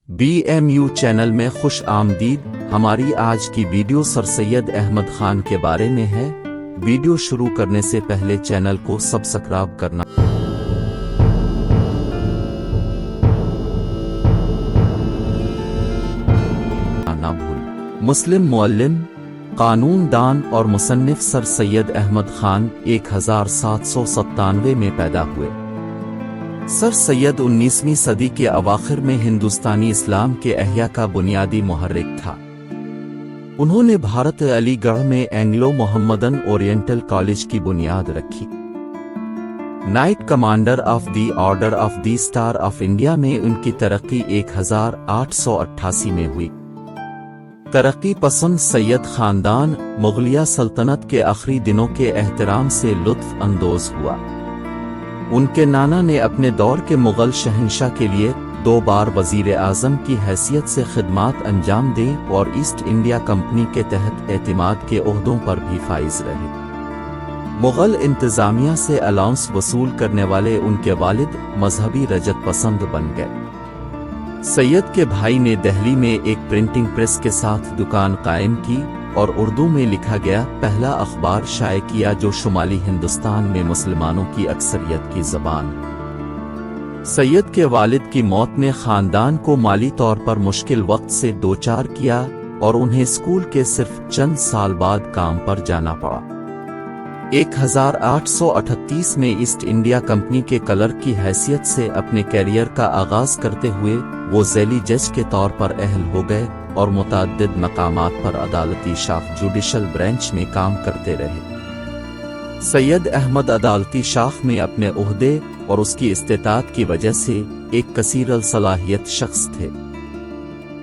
BMU channel میں خوش آمدید۔ ہماری آج کی ویڈیو سر سید احمد خان کے بارے میں ہے۔ ویڈیو شروع کرنے سے پہلے چینل کو سبسکرائب کرنا نہ بھولیں۔ مسلم معلم، قانون دان اور مصنف سر سید احمد خان 1797 میں پیدا ہوئے۔ سر سید 19ویں صدی کے اواخر میں ہندوستانی اسلام کے احیاء کا بنیادی محرک تھا۔ انہوں نے بھارت علی گڑھ میں اینگلو محمدن اورینٹل کالج کی بنیاد رکھی۔ Night commander of the order of the star of India میں ان کی ترقی 1888 میں ہوئی۔ ترقی پسند سید خاندان مغلیہ سلطنت کے آخری دنوں کے احترام سے لطف اندوز ہوا۔ ان کے نانا نے اپنے دور کے مغل شہنشاہ کے لیے 2 بار وزیر اعظم کی حیثیت سے خدمات انجام دیں اور ایسٹ انڈیا کمپنی کے تحت اعتماد کے عہدوں پر بھی فائز رہے۔ مغل انتظامیہ سے الاؤنس وصول کرنے والے ان کے والد مذہبی رجت پسند بن گئے۔ سید کے بھائی نے دہلی میں ایک پرنٹنگ پریس کے ساتھ دکان قائم کی اور اردو میں لکھا گیا پہلا اخبار شائع کیا جو شمالی ہندوستان میں مسلمانوں کی اکثریت کی زبان۔ سید کے والد کی موت نے خاندان کو مالی طور پر مشکل وقت سے دوچار کیا اور انہیں اسکول کے صرف چند سال بعد کام پر جانا پڑا۔ 1838 میں ایسٹ انڈیا کمپنی کے کلرک کی حیثیت سے اپنے کیریئر کا آغاز کرتے ہوئے وہ ذیلی جج کے طور پر اہل ہو گئے اور متعدد مقامات پر عدالتی شاخ جوڈیشل برانچ میں کام کرتے رہے۔ سید احمد عدالتی شاخ میں اپنے عہدے اور اس کی استطاعت کی وجہ سے ایک کثیر الصلاحیت شخص تھے۔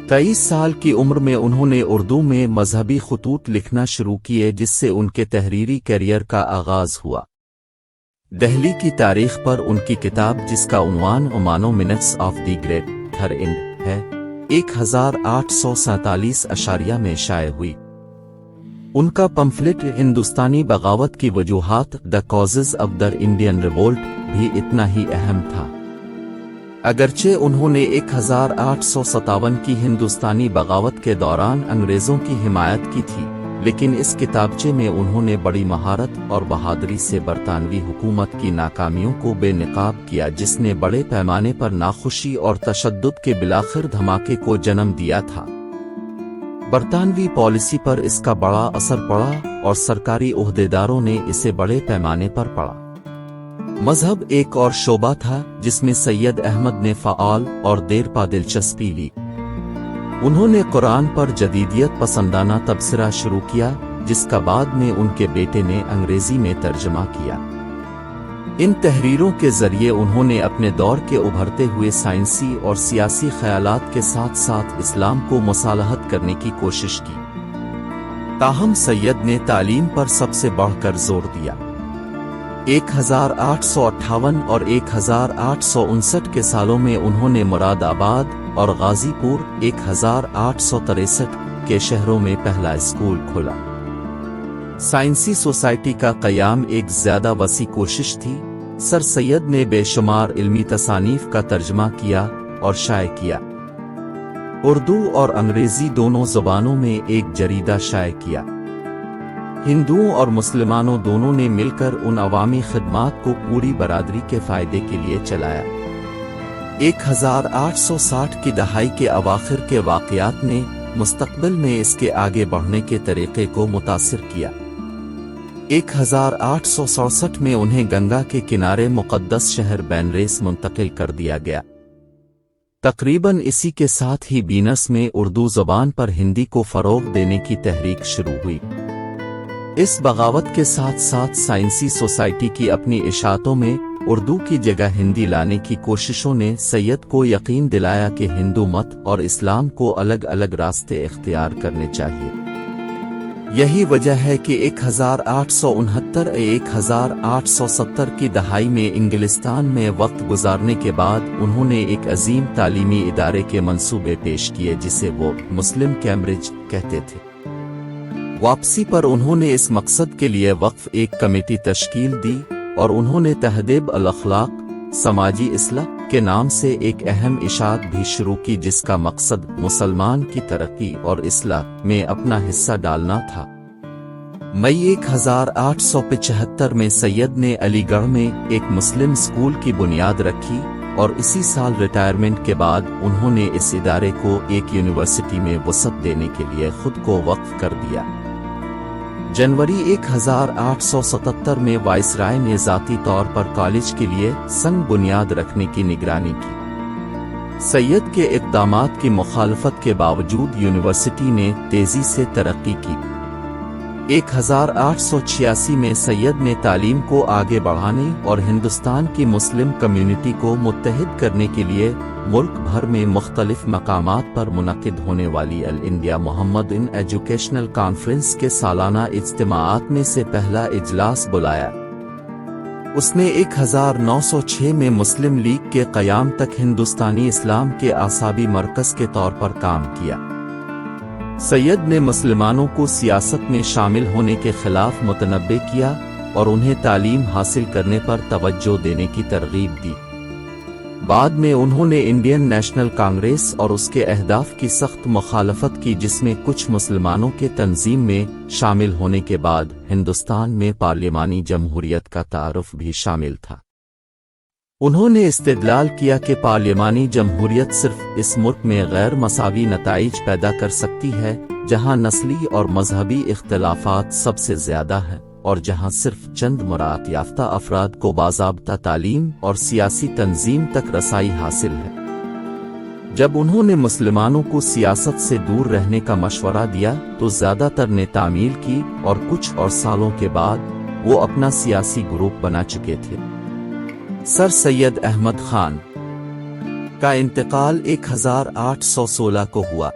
23 سال کی عمر میں انہوں نے اردو میں مذہبی خطوط لکھنا شروع کیے جس سے ان کے تحریری کیریئر کا آغاز ہوا۔ دہلی کی تاریخ پر ان کی کتاب جس کا عنوان امانو منٹس آف دی گریٹ تھر انڈ ہے 1847 اشاریہ میں شائع ہوئی۔ ان کا پمفلٹ ہندوستانی بغاوت کی وجوہات the causes of the Indian revolt بھی اتنا ہی اہم تھا۔ اگرچہ انہوں نے 1857 کی ہندوستانی بغاوت کے دوران انگریزوں کی حمایت کی تھی، لیکن اس کتابچے میں انہوں نے بڑی مہارت اور بہادری سے برطانوی حکومت کی ناکامیوں کو بے نقاب کیا جس نے بڑے پیمانے پر ناخوشی اور تشدد کے بلاخر دھماکے کو جنم دیا تھا۔ برطانوی پالیسی پر اس کا بڑا اثر پڑا اور سرکاری عہدیداروں نے اسے بڑے پیمانے پر پڑھا۔ مذہب ایک اور شعبہ تھا جس میں سید احمد نے فعال اور دیرپا دلچسپی لی۔ انہوں نے قرآن پر جدیدیت پسندانہ تبصرہ شروع کیا جس کا بعد میں ان کے بیٹے نے انگریزی میں ترجمہ کیا۔ ان تحریروں کے ذریعے انہوں نے اپنے دور کے ابھرتے ہوئے سائنسی اور سیاسی خیالات کے ساتھ ساتھ اسلام کو مصالحت کرنے کی کوشش کی۔ تاہم سید نے تعلیم پر سب سے بڑھ کر زور دیا۔ 1858 اور 1859 کے سالوں میں انہوں نے مراد آباد اور غازی پور 1863 کے شہروں میں پہلا اسکول کھولا۔ سائنسی سوسائٹی کا قیام ایک زیادہ وسیع کوشش تھی۔ سر سید نے بے شمار علمی تصانیف کا ترجمہ کیا اور شائع کیا۔ اردو اور انگریزی دونوں زبانوں میں ایک جریدہ شائع کیا۔ ہندوؤں اور مسلمانوں دونوں نے مل کر ان عوامی خدمات کو پوری برادری کے فائدے کے لیے چلایا۔ 1860 کی دہائی کے اواخر کے واقعات نے مستقبل میں اس کے آگے بڑھنے کے طریقے کو متاثر کیا۔ 1867 میں انہیں گنگا کے کنارے مقدس شہر بینریس منتقل کر دیا گیا۔ تقریباً اسی کے ساتھ ہی بینس میں اردو زبان پر ہندی کو فروغ دینے کی تحریک شروع ہوئی۔ اس بغاوت کے ساتھ ساتھ سائنسی سوسائٹی کی اپنی اشاعتوں میں اردو کی جگہ ہندی لانے کی کوششوں نے سید کو یقین دلایا کہ ہندو مت اور اسلام کو الگ الگ راستے اختیار کرنے چاہیے۔ یہی وجہ ہے کہ 1869 1870 کی دہائی میں انگلستان میں وقت گزارنے کے بعد انہوں نے ایک عظیم تعلیمی ادارے کے منصوبے پیش کیے جسے وہ مسلم کیمبرج کہتے تھے۔ واپسی پر انہوں نے اس مقصد کے لیے ایک کمیٹی تشکیل دی اور انہوں نے تہذیب الاخلاق، سماجی اصلاح کے نام سے ایک اہم اشاعت بھی شروع کی جس کا مقصد مسلمان کی ترقی اور اصلاح میں اپنا حصہ ڈالنا تھا۔ مئی 1875 میں سید نے علی گڑھ میں ایک مسلم اسکول کی بنیاد رکھی اور اسی سال ریٹائرمنٹ کے بعد انہوں نے اس ادارے کو ایک یونیورسٹی میں وسعت دینے کے لیے خود کو وقف کر دیا۔ جنوری 1877 میں وائسرائے نے ذاتی طور پر کالج کے لیے سنگ بنیاد رکھنے کی نگرانی کی۔ سید کے اقدامات کی مخالفت کے باوجود یونیورسٹی نے تیزی سے ترقی کی۔ 1886 میں سید نے تعلیم کو آگے بڑھانے اور ہندوستان کی مسلم کمیونٹی کو متحد کرنے کے لیے ملک بھر میں مختلف مقامات پر منعقد ہونے والی آل انڈیا محمدن ایجوکیشنل کانفرنس کے سالانہ اجتماعات میں سے پہلا اجلاس بلایا۔ اس نے 1906 میں مسلم لیگ کے قیام تک ہندوستانی اسلام کے اعصابی مرکز کے طور پر کام کیا۔ سید نے مسلمانوں کو سیاست میں شامل ہونے کے خلاف متنبہ کیا اور انہیں تعلیم حاصل کرنے پر توجہ دینے کی ترغیب دی۔ بعد میں انہوں نے انڈین نیشنل کانگریس اور اس کے اہداف کی سخت مخالفت کی جس میں کچھ مسلمانوں کے تنظیم میں شامل ہونے کے بعد ہندوستان میں پارلیمانی جمہوریت کا تعارف بھی شامل تھا۔ انہوں نے استدلال کیا کہ پارلیمانی جمہوریت صرف اس ملک میں غیر مساوی نتائج پیدا کر سکتی ہے جہاں نسلی اور مذہبی اختلافات سب سے زیادہ ہیں اور جہاں صرف چند مراعات یافتہ افراد کو باضابطہ تعلیم اور سیاسی تنظیم تک رسائی حاصل ہے۔ جب انہوں نے مسلمانوں کو سیاست سے دور رہنے کا مشورہ دیا تو زیادہ تر نے تعمیل کی اور کچھ اور سالوں کے بعد وہ اپنا سیاسی گروپ بنا چکے تھے۔ سر سید احمد خان کا انتقال 1816 کو ہوا۔